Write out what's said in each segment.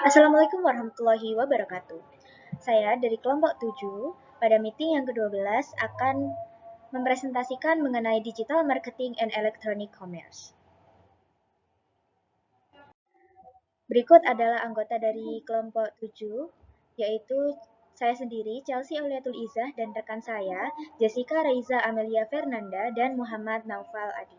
Assalamualaikum warahmatullahi wabarakatuh. Saya dari kelompok 7 pada meeting yang ke-12 akan mempresentasikan mengenai digital marketing and electronic commerce. Berikut adalah anggota dari kelompok 7, yaitu saya sendiri, Chelsea Auliatul Izzah, dan rekan saya, Jessica Raiza Amelia Fernanda, dan Muhammad Naufal Adi.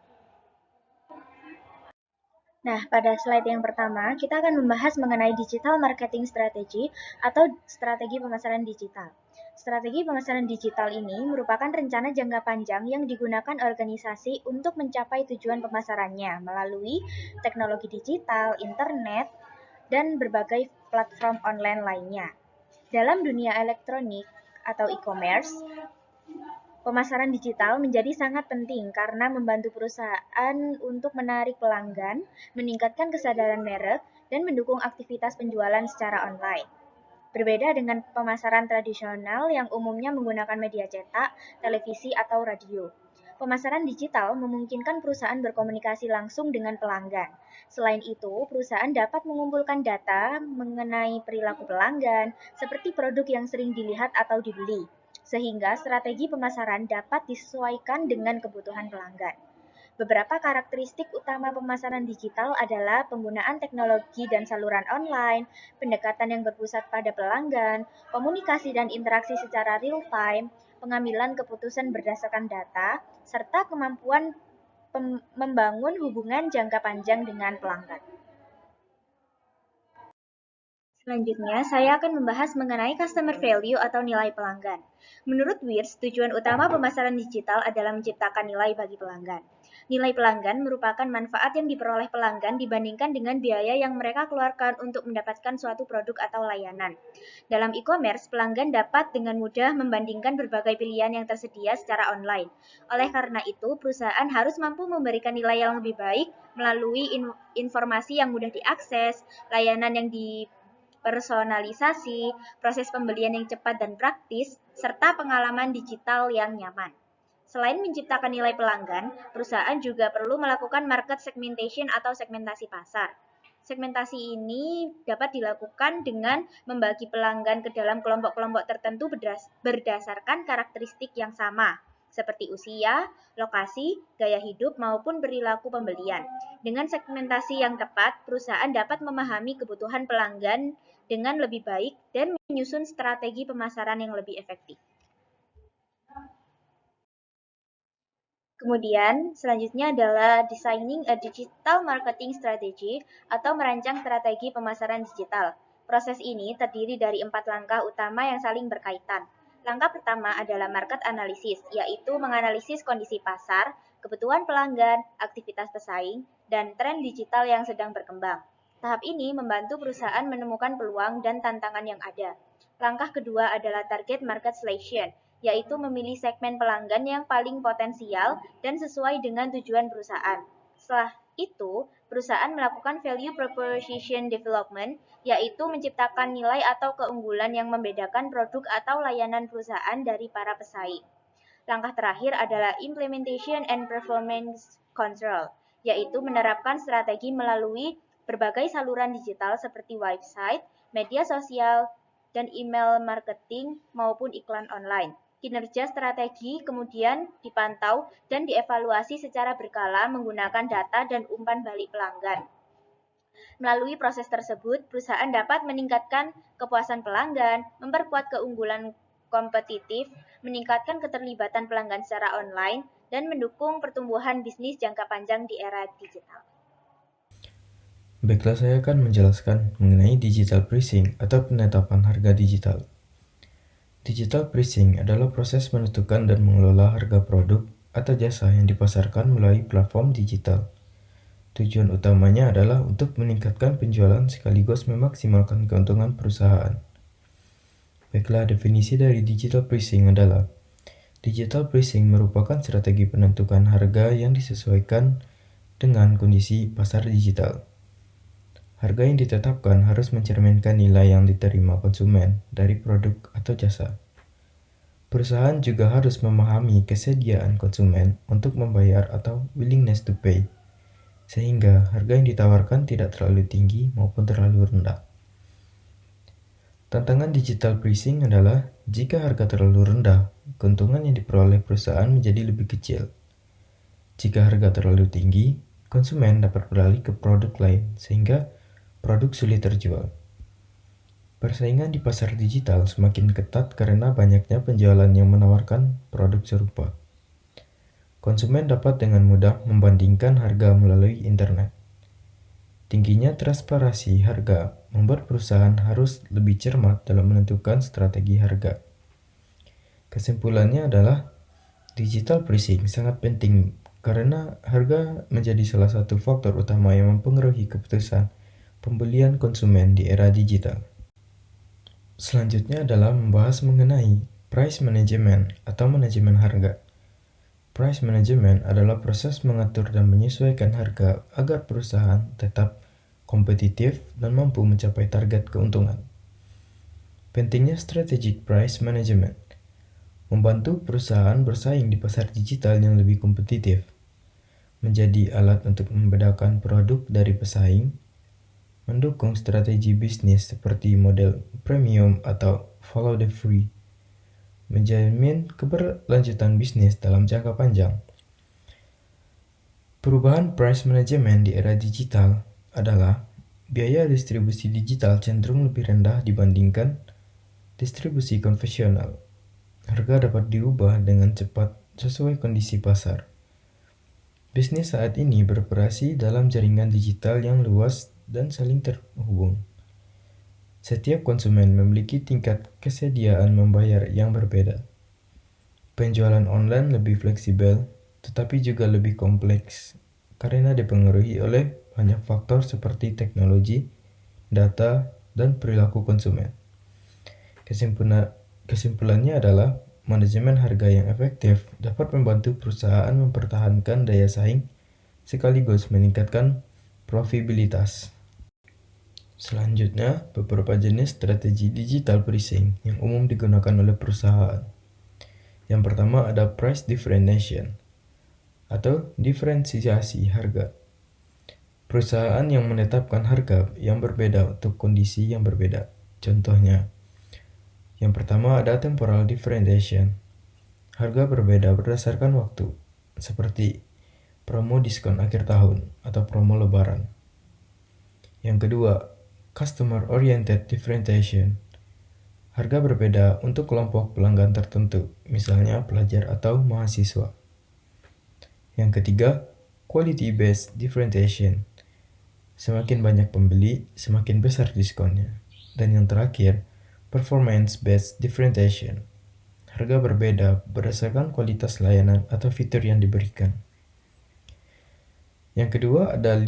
Nah, pada slide yang pertama, kita akan membahas mengenai digital marketing strategy atau strategi pemasaran digital. Strategi pemasaran digital ini merupakan rencana jangka panjang yang digunakan organisasi untuk mencapai tujuan pemasarannya melalui teknologi digital, internet, dan berbagai platform online lainnya. Dalam dunia elektronik atau e-commerce, pemasaran digital menjadi sangat penting karena membantu perusahaan untuk menarik pelanggan, meningkatkan kesadaran merek, dan mendukung aktivitas penjualan secara online. Berbeda dengan pemasaran tradisional yang umumnya menggunakan media cetak, televisi, atau radio. Pemasaran digital memungkinkan perusahaan berkomunikasi langsung dengan pelanggan. Selain itu, perusahaan dapat mengumpulkan data mengenai perilaku pelanggan, seperti produk yang sering dilihat atau dibeli, sehingga strategi pemasaran dapat disesuaikan dengan kebutuhan pelanggan. Beberapa karakteristik utama pemasaran digital adalah penggunaan teknologi dan saluran online, pendekatan yang berpusat pada pelanggan, komunikasi dan interaksi secara real-time, pengambilan keputusan berdasarkan data, serta kemampuan membangun hubungan jangka panjang dengan pelanggan. Selanjutnya, saya akan membahas mengenai customer value atau nilai pelanggan. Menurut Wirs, tujuan utama pemasaran digital adalah menciptakan nilai bagi pelanggan. Nilai pelanggan merupakan manfaat yang diperoleh pelanggan dibandingkan dengan biaya yang mereka keluarkan untuk mendapatkan suatu produk atau layanan. Dalam e-commerce, pelanggan dapat dengan mudah membandingkan berbagai pilihan yang tersedia secara online. Oleh karena itu, perusahaan harus mampu memberikan nilai yang lebih baik melalui informasi yang mudah diakses, layanan yang personalisasi, proses pembelian yang cepat dan praktis, serta pengalaman digital yang nyaman. Selain menciptakan nilai pelanggan, perusahaan juga perlu melakukan market segmentation atau segmentasi pasar. Segmentasi ini dapat dilakukan dengan membagi pelanggan ke dalam kelompok-kelompok tertentu berdasarkan karakteristik yang sama, seperti usia, lokasi, gaya hidup, maupun perilaku pembelian. Dengan segmentasi yang tepat, perusahaan dapat memahami kebutuhan pelanggan dengan lebih baik dan menyusun strategi pemasaran yang lebih efektif. Kemudian, selanjutnya adalah designing a digital marketing strategy atau merancang strategi pemasaran digital. Proses ini terdiri dari 4 langkah utama yang saling berkaitan. Langkah pertama adalah market analysis, yaitu menganalisis kondisi pasar, kebutuhan pelanggan, aktivitas pesaing, dan tren digital yang sedang berkembang. Tahap ini membantu perusahaan menemukan peluang dan tantangan yang ada. Langkah kedua adalah target market selection, yaitu memilih segmen pelanggan yang paling potensial dan sesuai dengan tujuan perusahaan. Setelah itu, perusahaan melakukan value proposition development, yaitu menciptakan nilai atau keunggulan yang membedakan produk atau layanan perusahaan dari para pesaing. Langkah terakhir adalah implementation and performance control, yaitu menerapkan strategi melalui berbagai saluran digital seperti website, media sosial, dan email marketing maupun iklan online. Kinerja strategi kemudian dipantau dan dievaluasi secara berkala menggunakan data dan umpan balik pelanggan. Melalui proses tersebut, perusahaan dapat meningkatkan kepuasan pelanggan, memperkuat keunggulan kompetitif, meningkatkan keterlibatan pelanggan secara online, dan mendukung pertumbuhan bisnis jangka panjang di era digital. Baiklah, saya akan menjelaskan mengenai digital pricing atau penetapan harga digital. Digital pricing adalah proses menentukan dan mengelola harga produk atau jasa yang dipasarkan melalui platform digital. Tujuan utamanya adalah untuk meningkatkan penjualan sekaligus memaksimalkan keuntungan perusahaan. Baiklah, definisi dari digital pricing adalah digital pricing merupakan strategi penentukan harga yang disesuaikan dengan kondisi pasar digital. Harga yang ditetapkan harus mencerminkan nilai yang diterima konsumen dari produk atau jasa. Perusahaan juga harus memahami kesediaan konsumen untuk membayar atau willingness to pay, sehingga harga yang ditawarkan tidak terlalu tinggi maupun terlalu rendah. Tantangan digital pricing adalah jika harga terlalu rendah, keuntungan yang diperoleh perusahaan menjadi lebih kecil. Jika harga terlalu tinggi, konsumen dapat beralih ke produk lain sehingga produk sulit terjual. Persaingan di pasar digital semakin ketat karena banyaknya penjualan yang menawarkan produk serupa. Konsumen dapat dengan mudah membandingkan harga melalui internet. Tingginya transparansi harga membuat perusahaan harus lebih cermat dalam menentukan strategi harga. Kesimpulannya adalah digital pricing sangat penting karena harga menjadi salah satu faktor utama yang mempengaruhi keputusan pembelian konsumen di era digital. Selanjutnya adalah membahas mengenai price management atau manajemen harga. Price management adalah proses mengatur dan menyesuaikan harga agar perusahaan tetap kompetitif dan mampu mencapai target keuntungan. Pentingnya strategic price management membantu perusahaan bersaing di pasar digital yang lebih kompetitif, menjadi alat untuk membedakan produk dari pesaing, mendukung strategi bisnis seperti model premium atau follow the free, menjamin keberlanjutan bisnis dalam jangka panjang. Perubahan price management di era digital adalah biaya distribusi digital cenderung lebih rendah dibandingkan distribusi konvensional. Harga dapat diubah dengan cepat sesuai kondisi pasar. Bisnis saat ini beroperasi dalam jaringan digital yang luas dan saling terhubung. Setiap konsumen memiliki tingkat kesediaan membayar yang berbeda. Penjualan online lebih fleksibel, tetapi juga lebih kompleks karena dipengaruhi oleh banyak faktor seperti teknologi, data, dan perilaku konsumen. Kesimpulannya adalah manajemen harga yang efektif dapat membantu perusahaan mempertahankan daya saing sekaligus meningkatkan profitabilitas. Selanjutnya, beberapa jenis strategi digital pricing yang umum digunakan oleh perusahaan. Yang pertama ada price differentiation atau diferensiasi harga. Perusahaan yang menetapkan harga yang berbeda untuk kondisi yang berbeda. Contohnya, yang pertama ada temporal differentiation. Harga berbeda berdasarkan waktu, seperti promo diskon akhir tahun atau promo lebaran. Yang kedua, customer-oriented differentiation. Harga berbeda untuk kelompok pelanggan tertentu, misalnya pelajar atau mahasiswa. Yang ketiga, quality-based differentiation. Semakin banyak pembeli, semakin besar diskonnya. Dan yang terakhir, performance-based differentiation. Harga berbeda berdasarkan kualitas layanan atau fitur yang diberikan. Yang kedua ada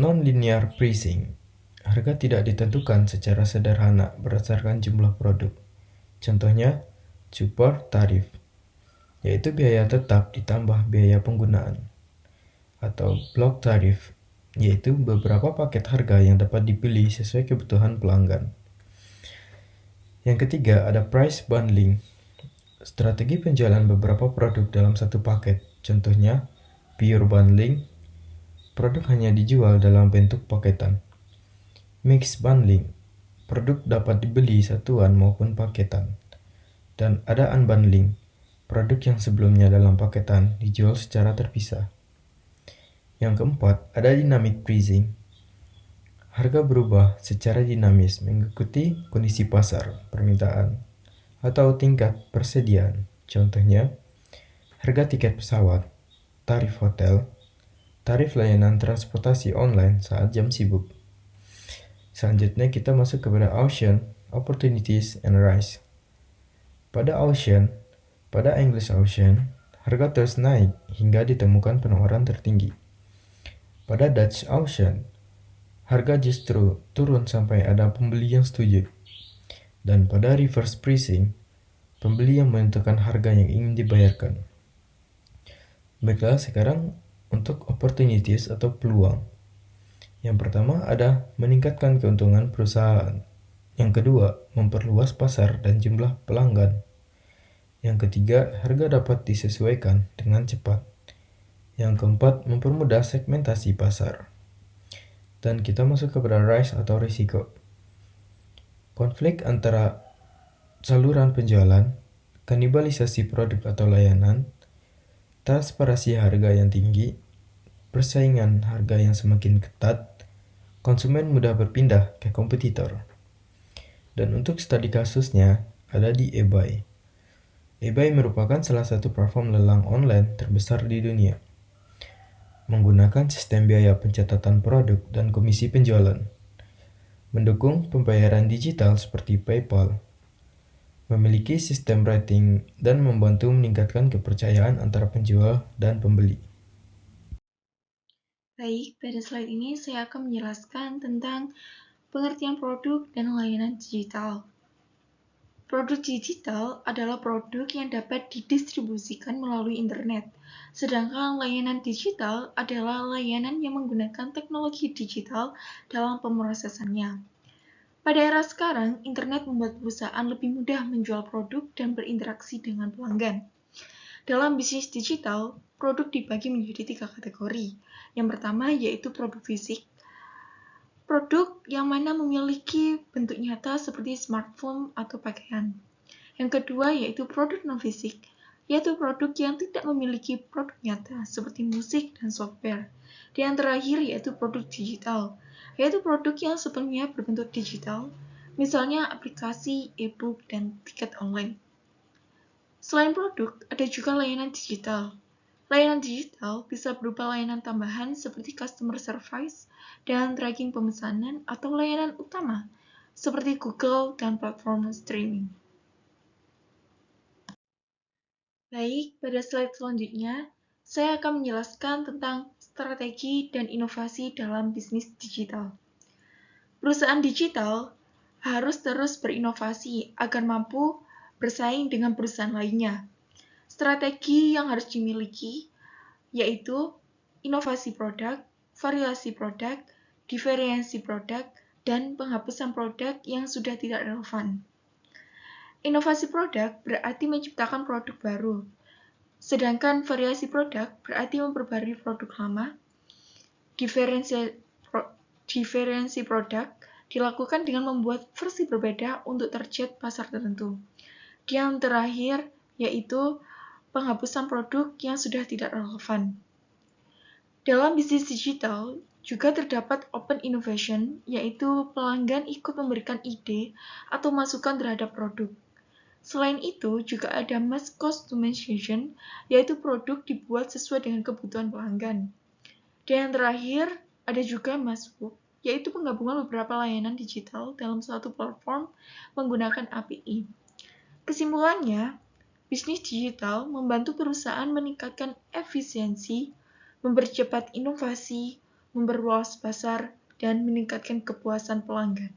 non-linear pricing. Harga tidak ditentukan secara sederhana berdasarkan jumlah produk. Contohnya, support tarif, yaitu biaya tetap ditambah biaya penggunaan. Atau block tarif, yaitu beberapa paket harga yang dapat dipilih sesuai kebutuhan pelanggan. Yang ketiga ada price bundling. Strategi penjualan beberapa produk dalam satu paket. Contohnya, pure bundling, produk hanya dijual dalam bentuk paketan. Mix bundling, produk dapat dibeli satuan maupun paketan. Dan ada unbundling, produk yang sebelumnya dalam paketan dijual secara terpisah. Yang keempat, ada dynamic pricing. Harga berubah secara dinamis mengikuti kondisi pasar, permintaan, atau tingkat persediaan. Contohnya, harga tiket pesawat, tarif hotel, tarif layanan transportasi online saat jam sibuk. Selanjutnya kita masuk kepada auction, opportunities, and rise. Pada auction, pada English auction, harga terus naik hingga ditemukan penawaran tertinggi. Pada Dutch auction, harga justru turun sampai ada pembeli yang setuju. Dan pada reverse pricing, pembeli yang menentukan harga yang ingin dibayarkan. Baiklah, sekarang untuk opportunities atau peluang. Yang pertama ada meningkatkan keuntungan perusahaan. Yang kedua, memperluas pasar dan jumlah pelanggan. Yang ketiga, harga dapat disesuaikan dengan cepat. Yang keempat, mempermudah segmentasi pasar. Dan kita masuk kepada rise atau risiko. Konflik antara saluran penjualan, kanibalisasi produk atau layanan, transparansi harga yang tinggi, persaingan harga yang semakin ketat, konsumen mudah berpindah ke kompetitor. Dan untuk studi kasusnya ada di eBay. eBay merupakan salah satu platform lelang online terbesar di dunia, menggunakan sistem biaya pencatatan produk dan komisi penjualan, mendukung pembayaran digital seperti PayPal, memiliki sistem rating, dan membantu meningkatkan kepercayaan antara penjual dan pembeli. Baik, pada slide ini saya akan menjelaskan tentang pengertian produk dan layanan digital. Produk digital adalah produk yang dapat didistribusikan melalui internet, sedangkan layanan digital adalah layanan yang menggunakan teknologi digital dalam pemrosesannya. Pada era sekarang, internet membuat perusahaan lebih mudah menjual produk dan berinteraksi dengan pelanggan. Dalam bisnis digital, produk dibagi menjadi 3 kategori. Yang pertama yaitu produk fisik. Produk yang mana memiliki bentuk nyata seperti smartphone atau pakaian. Yang kedua yaitu produk non-fisik, yaitu produk yang tidak memiliki produk nyata seperti musik dan software. Dan yang terakhir yaitu produk digital, yaitu produk yang sepenuhnya berbentuk digital, misalnya aplikasi, e-book, dan tiket online. Selain produk, ada juga layanan digital. Layanan digital bisa berupa layanan tambahan seperti customer service dan tracking pemesanan atau layanan utama seperti Google dan platform streaming. Baik, pada slide selanjutnya, saya akan menjelaskan tentang strategi dan inovasi dalam bisnis digital. Perusahaan digital harus terus berinovasi agar mampu bersaing dengan perusahaan lainnya. Strategi yang harus dimiliki yaitu inovasi produk, variasi produk, diferensiasi produk, dan penghapusan produk yang sudah tidak relevan. Inovasi produk berarti menciptakan produk baru, sedangkan variasi produk berarti memperbarui produk lama. Diferensi produk dilakukan dengan membuat versi berbeda untuk target pasar tertentu. Yang terakhir yaitu penghapusan produk yang sudah tidak relevan. Dalam bisnis digital juga terdapat open innovation, yaitu pelanggan ikut memberikan ide atau masukan terhadap produk. Selain itu, juga ada mass customization, yaitu produk dibuat sesuai dengan kebutuhan pelanggan. Dan yang terakhir, ada juga mass hook, yaitu penggabungan beberapa layanan digital dalam suatu platform menggunakan API. Kesimpulannya, bisnis digital membantu perusahaan meningkatkan efisiensi, mempercepat inovasi, memperluas pasar, dan meningkatkan kepuasan pelanggan.